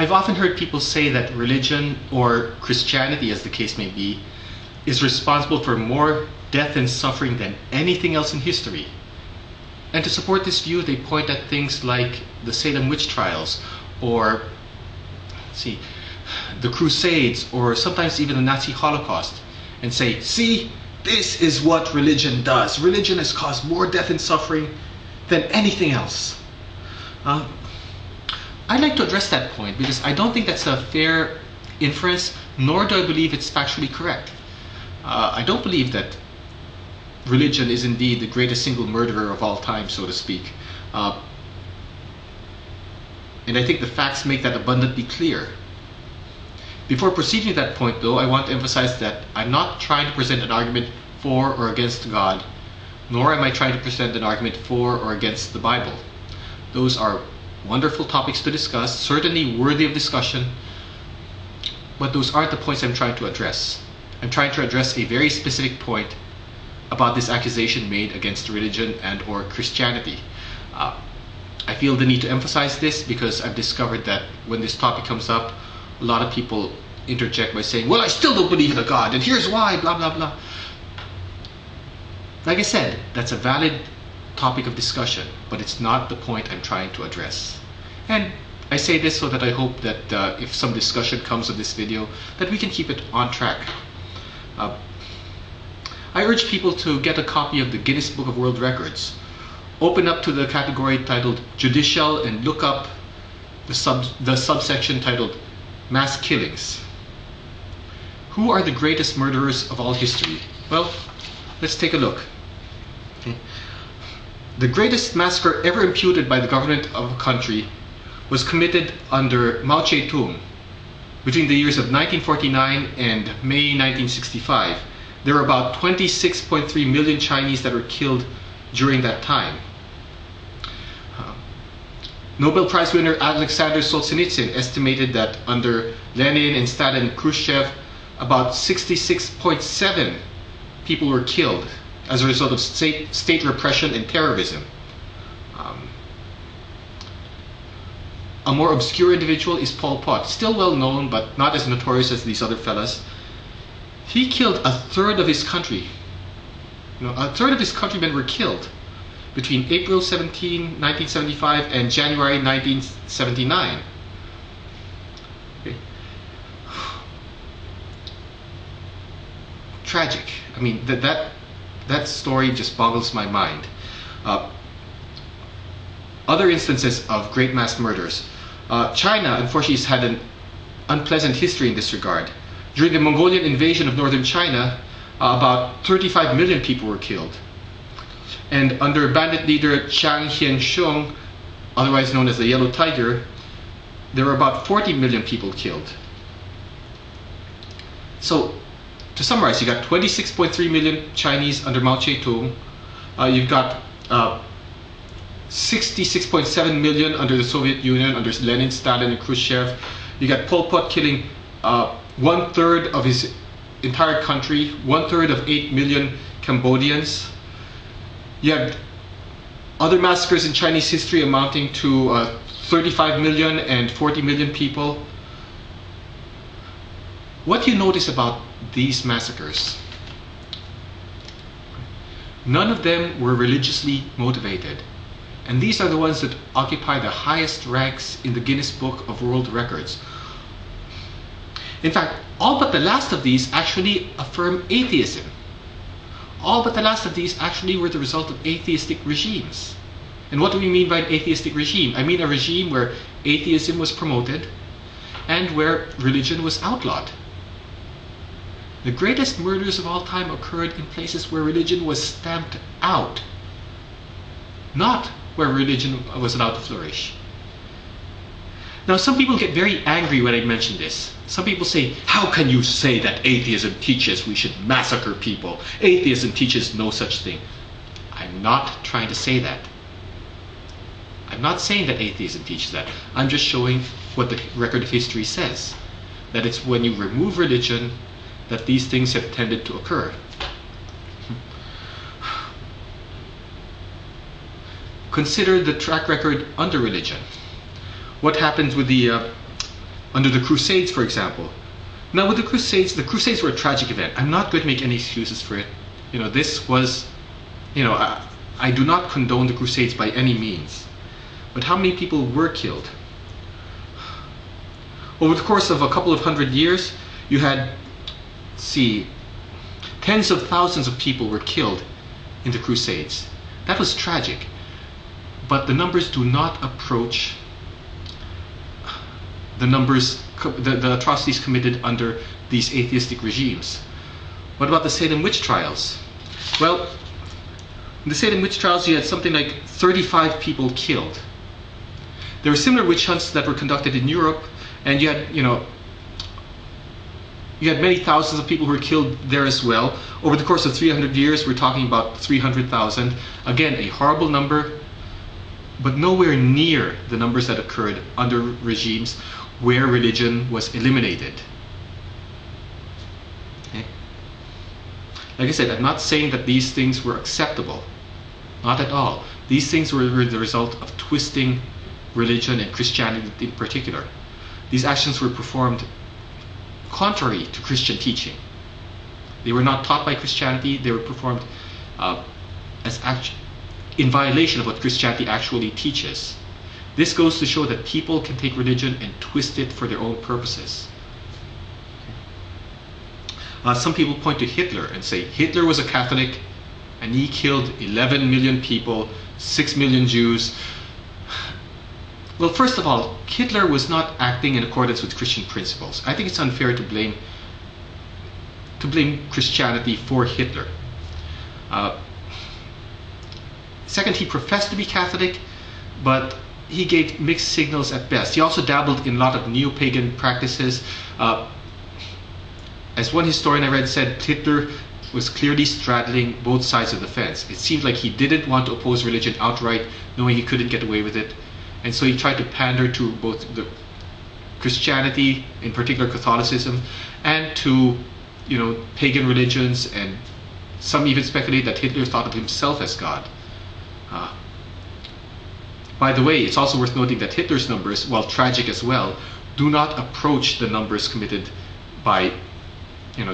I've often heard people say that religion, or Christianity as the case may be, is responsible for more death and suffering than anything else in history. And to support this view, they point at things like the Salem witch trials, or the Crusades, or sometimes even the Nazi Holocaust, and say, see, this is what religion does. Religion has caused more death and suffering than anything else. I'd like to address that point because I don't think that's a fair inference, nor do I believe it's factually correct. I don't believe that religion is indeed the greatest single murderer of all time, so to speak. And I think the facts make that abundantly clear. Before proceeding to that point, though, I want to emphasize that I'm not trying to present an argument for or against God, nor am I trying to present an argument for or against the Bible. Those are wonderful topics to discuss, certainly worthy of discussion, but those aren't the points I'm trying to address. I'm trying to address a very specific point about this accusation made against religion and or Christianity. I feel the need to emphasize this because I've discovered that when this topic comes up, a lot of people interject by saying, well, I still don't believe in a God, and here's why, blah, blah, blah. Like I said, that's a valid topic of discussion, but it's not the point I'm trying to address. And I say this so that I hope that if some discussion comes of this video, that we can keep it on track. I urge people to get a copy of the Guinness Book of World Records. Open up to the category titled Judicial and look up the subsection titled Mass Killings. Who are the greatest murderers of all history? Well, let's take a look. Okay. The greatest massacre ever imputed by the government of a country was committed under Mao Zedong between the years of 1949 and May 1965. There were about 26.3 million Chinese that were killed during that time. Nobel Prize winner Alexander Solzhenitsyn estimated that under Lenin and Stalin and Khrushchev, about 66.7 people were killed as a result of state repression and terrorism. A more obscure individual is Pol Pot, still well known but not as notorious as these other fellas. He killed a third of his country. A third of his countrymen were killed between April 17, 1975 and January 1979. Okay. Tragic. I mean, that story just boggles my mind. Other instances of great mass murders. China, unfortunately, has had an unpleasant history in this regard. During the Mongolian invasion of northern China, about 35 million people were killed. And under bandit leader Chiang Hien-shung, otherwise known as the Yellow Tiger, there were about 40 million people killed. So, to summarize, you got 26.3 million Chinese under Mao Zedong. You've got 66.7 million under the Soviet Union, under Lenin, Stalin, and Khrushchev. You got Pol Pot killing 1/3 of his entire country, 1/3 of 8 million Cambodians. You have other massacres in Chinese history amounting to 35 million and 40 million people. What do you notice about these massacres? None of them were religiously motivated. And these are the ones that occupy the highest ranks in the Guinness Book of World Records. In fact, all but the last of these actually affirm atheism. All but the last of these actually were the result of atheistic regimes. And what do we mean by an atheistic regime? I mean a regime where atheism was promoted and where religion was outlawed. The greatest murders of all time occurred in places where religion was stamped out, not where religion was allowed to flourish. Now, some people get very angry when I mention this. Some people say, how can you say that atheism teaches we should massacre people? Atheism teaches no such thing. I'm not trying to say that. I'm not saying that atheism teaches that. I'm just showing what the record of history says. That it's when you remove religion that these things have tended to occur. Consider the track record under religion. What happens with the under the Crusades, for example. Now with the Crusades were a tragic event. I'm not going to make any excuses for it. This was, I do not condone the Crusades by any means. But how many people were killed? Over the course of a couple of hundred years, you had, tens of thousands of people were killed in the Crusades. That was tragic. But the numbers do not approach the atrocities committed under these atheistic regimes. What about the Salem witch trials? Well, in the Salem witch trials you had something like 35 people killed. There were similar witch hunts that were conducted in Europe, and you had many thousands of people who were killed there as well. Over the course of 300 years, we're talking about 300,000. Again, a horrible number, but nowhere near the numbers that occurred under regimes where religion was eliminated. Okay? Like I said, I'm not saying that these things were acceptable. Not at all. These things were the result of twisting religion and Christianity in particular. These actions were performed contrary to Christian teaching. They were not taught by Christianity, they were performed in violation of what Christianity actually teaches. This goes to show that people can take religion and twist it for their own purposes. Some people point to Hitler and say Hitler was a Catholic and he killed 11 million people, 6 million Jews. Well, first of all, Hitler was not acting in accordance with Christian principles. I think it's unfair to blame Christianity for Hitler. Second, he professed to be Catholic, but he gave mixed signals at best. He also dabbled in a lot of neo-pagan practices. As one historian I read said, Hitler was clearly straddling both sides of the fence. It seemed like he didn't want to oppose religion outright, knowing he couldn't get away with it. And so he tried to pander to both the Christianity, in particular Catholicism, and to pagan religions, and some even speculate that Hitler thought of himself as God. By the way, it's also worth noting that Hitler's numbers, while tragic as well, do not approach the numbers committed by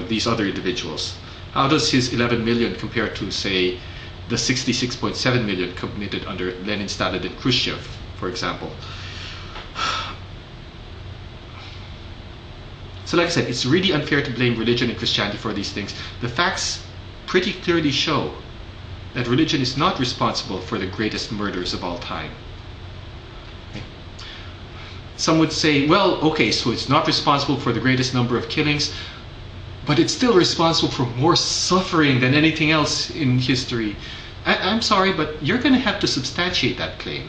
these other individuals. How does his 11 million compare to, say, the 66.7 million committed under Lenin, Stalin, and Khrushchev, for example? So like I said, it's really unfair to blame religion and Christianity for these things. The facts pretty clearly show that religion is not responsible for the greatest murders of all time. Okay. Some would say, well, okay, so it's not responsible for the greatest number of killings, but it's still responsible for more suffering than anything else in history. I'm sorry, but you're going to have to substantiate that claim.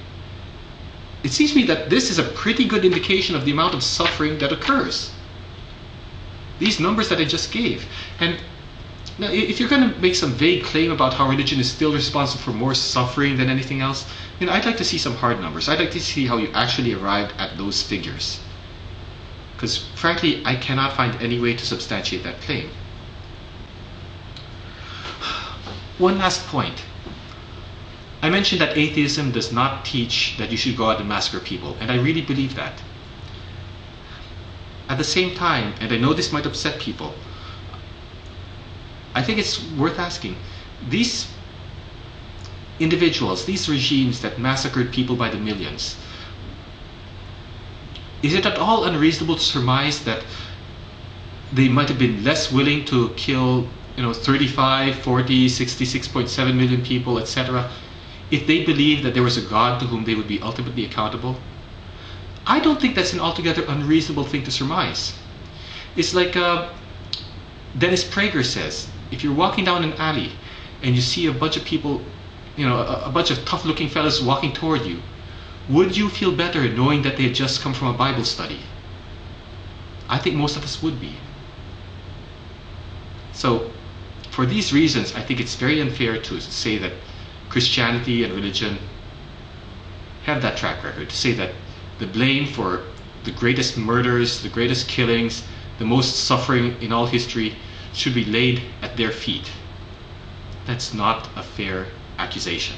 It seems to me that this is a pretty good indication of the amount of suffering that occurs. These numbers that I just gave. And now, if you're going to make some vague claim about how religion is still responsible for more suffering than anything else, I'd like to see some hard numbers. I'd like to see how you actually arrived at those figures. Because frankly, I cannot find any way to substantiate that claim. One last point. I mentioned that atheism does not teach that you should go out and massacre people, and I really believe that. At the same time, and I know this might upset people, I think it's worth asking, these individuals, these regimes that massacred people by the millions, is it at all unreasonable to surmise that they might have been less willing to kill 35, 40, 66.7 million people, etc., if they believed that there was a God to whom they would be ultimately accountable? I don't think that's an altogether unreasonable thing to surmise. It's like Dennis Prager says, if you're walking down an alley and you see a bunch of people, a bunch of tough-looking fellas walking toward you, would you feel better knowing that they had just come from a Bible study? I think most of us would be. So, for these reasons, I think it's very unfair to say that Christianity and religion have that track record, to say that the blame for the greatest murders, the greatest killings, the most suffering in all history should be laid at their feet. That's not a fair accusation.